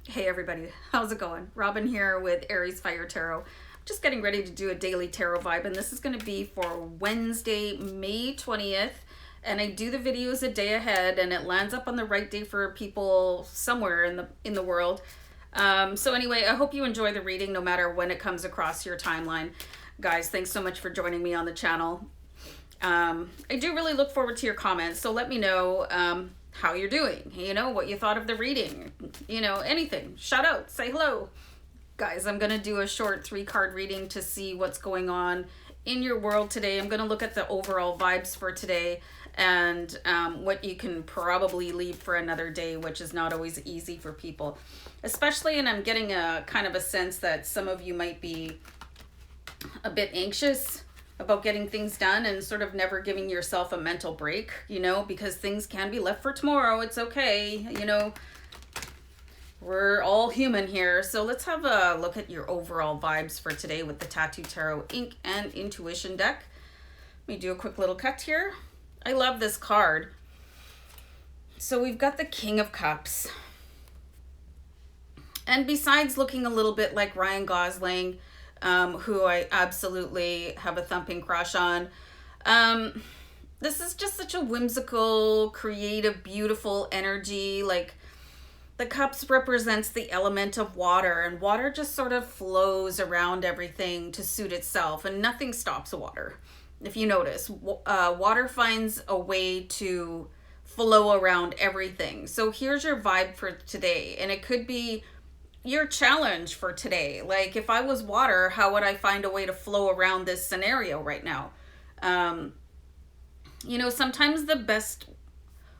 Hey everybody, how's it going? Robin here with Aries Fire Tarot. I'm just getting ready to do a daily tarot vibe, and this is going to be for Wednesday, May 20th. And I do the videos a day ahead, and it lands up on the right day for people somewhere in the world. So anyway, I hope you enjoy the reading no matter when it comes across your timeline. Guys, thanks so much for joining me on the channel. I do really look forward to your comments, so let me know how you're doing, what you thought of the reading, anything. Shout out, say hello. Guys, I'm going to do a short 3-card reading to see what's going on in your world today. I'm going to look at the overall vibes for today and what you can probably leave for another day, which is not always easy for people. Especially, and I'm getting a kind of a sense that some of you might be a bit anxious about getting things done and sort of never giving yourself a mental break, because things can be left for tomorrow. It's okay, we're all human here. So let's have a look at your overall vibes for today with the Tattoo Tarot Ink and Intuition deck. Let me do a quick little cut here. I love this card. So we've got the King of Cups. And besides looking a little bit like Ryan Gosling, who I absolutely have a thumping crush on. This is just such a whimsical, creative, beautiful energy. Like, the cups represents the element of water, and water just sort of flows around everything to suit itself, and nothing stops water. If you notice, water finds a way to flow around everything. So here's your vibe for today, and it could be your challenge for today. Like, if I was water, how would I find a way to flow around this scenario right now? Sometimes the best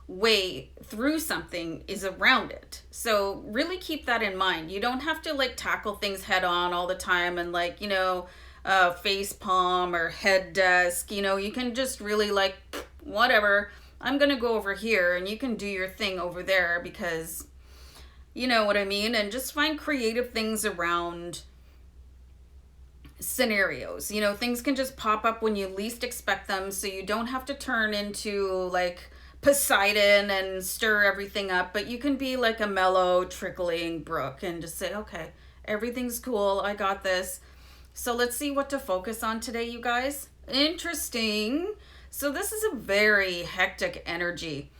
way through something is around it. So really keep that in mind. You don't have to tackle things head on all the time and face palm or head desk. You can just really whatever, I'm gonna go over here and you can do your thing over there, because you know what I mean? And just find creative things around scenarios. Things can just pop up when you least expect them, so you don't have to turn into Poseidon and stir everything up, but you can be like a mellow, trickling brook and just say, okay, everything's cool, I got this. So let's see what to focus on today, you guys. Interesting. So this is a very hectic energy.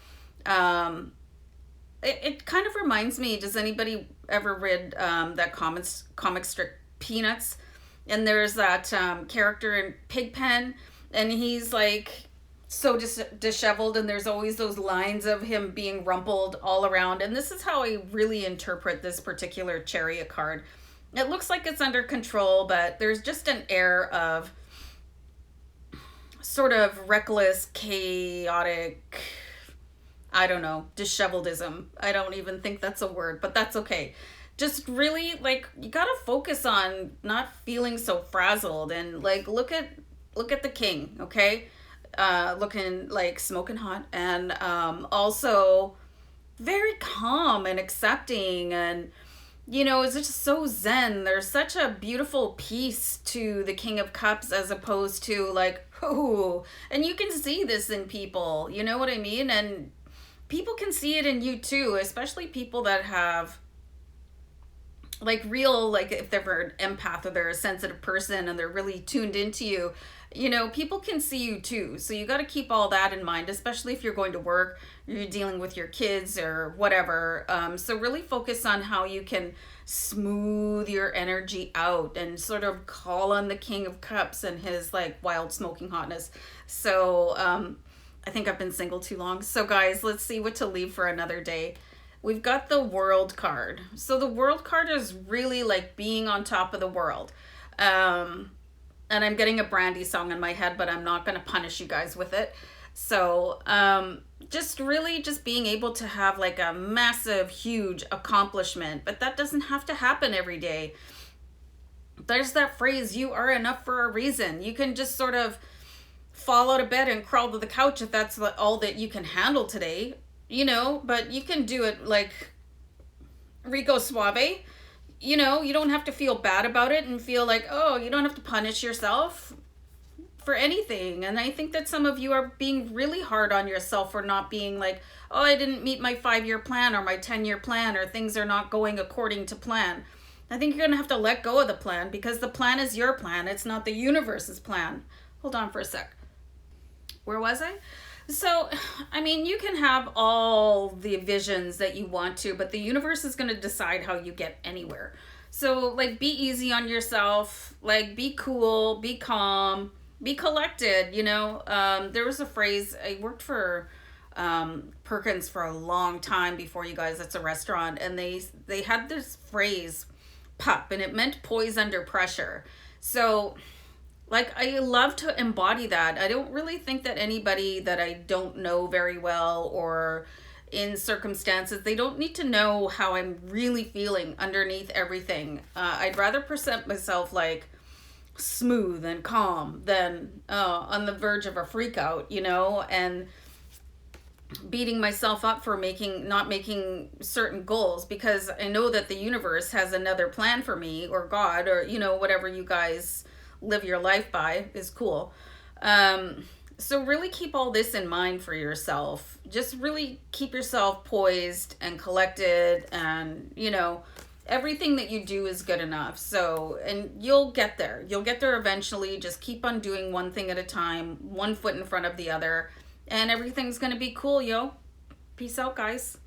It kind of reminds me, does anybody ever read that comic strip Peanuts? And there's that character in Pigpen, and he's so disheveled, and there's always those lines of him being rumpled all around. And this is how I really interpret this particular Chariot card. It looks like it's under control, but there's just an air of sort of reckless, chaotic, I don't know, disheveledism. I don't even think that's a word, but that's okay. Just really, you gotta focus on not feeling so frazzled, and look at the king, okay? Looking smoking hot, and also very calm and accepting, and it's just so zen. There's such a beautiful peace to the King of Cups, as opposed to oh, and you can see this in people, you know what I mean? And people can see it in you too, especially people that have real, if they're an empath or they're a sensitive person and they're really tuned into you, people can see you too. So you got to keep all that in mind, especially if you're going to work, you're dealing with your kids or whatever. So really focus on how you can smooth your energy out and sort of call on the King of Cups and his wild smoking hotness. So I think I've been single too long. So guys, let's see what to leave for another day. We've got the World card. So the World card is really being on top of the world. And I'm getting a Brandy song in my head, but I'm not going to punish you guys with it. So just being able to have a massive, huge accomplishment. But that doesn't have to happen every day. There's that phrase, you are enough for a reason. You can just sort of fall out of bed and crawl to the couch if that's all that you can handle today, but you can do it Rico Suave. You don't have to feel bad about it and feel oh, you don't have to punish yourself. for anything. And I think that some of you are being really hard on yourself for not being like, oh, I didn't meet my 5 year plan or my 10 year plan, or things are not going according to plan. I think you're going to have to let go of the plan, because the plan is your plan. It's not the universe's plan. Hold on for a sec. Where was I? So, I mean, you can have all the visions that you want to, but the universe is going to decide how you get anywhere. So, like, be easy on yourself. Like, be cool, be calm, be collected. There was a phrase, I worked for Perkins for a long time before you guys. It's a restaurant, and they had this phrase, PUP, and it meant poise under pressure. So, like, I love to embody that. I don't really think that anybody that I don't know very well, or in circumstances, they don't need to know how I'm really feeling underneath everything. I'd rather present myself like smooth and calm than on the verge of a freak out, and beating myself up for not making certain goals, because I know that the universe has another plan for me, or God, or whatever you guys live your life by is cool. So really keep all this in mind for yourself. Just really keep yourself poised and collected, and everything that you do is good enough. So, and you'll get there. You'll get there eventually. Just keep on doing one thing at a time, one foot in front of the other, and everything's going to be cool, yo. Peace out, guys.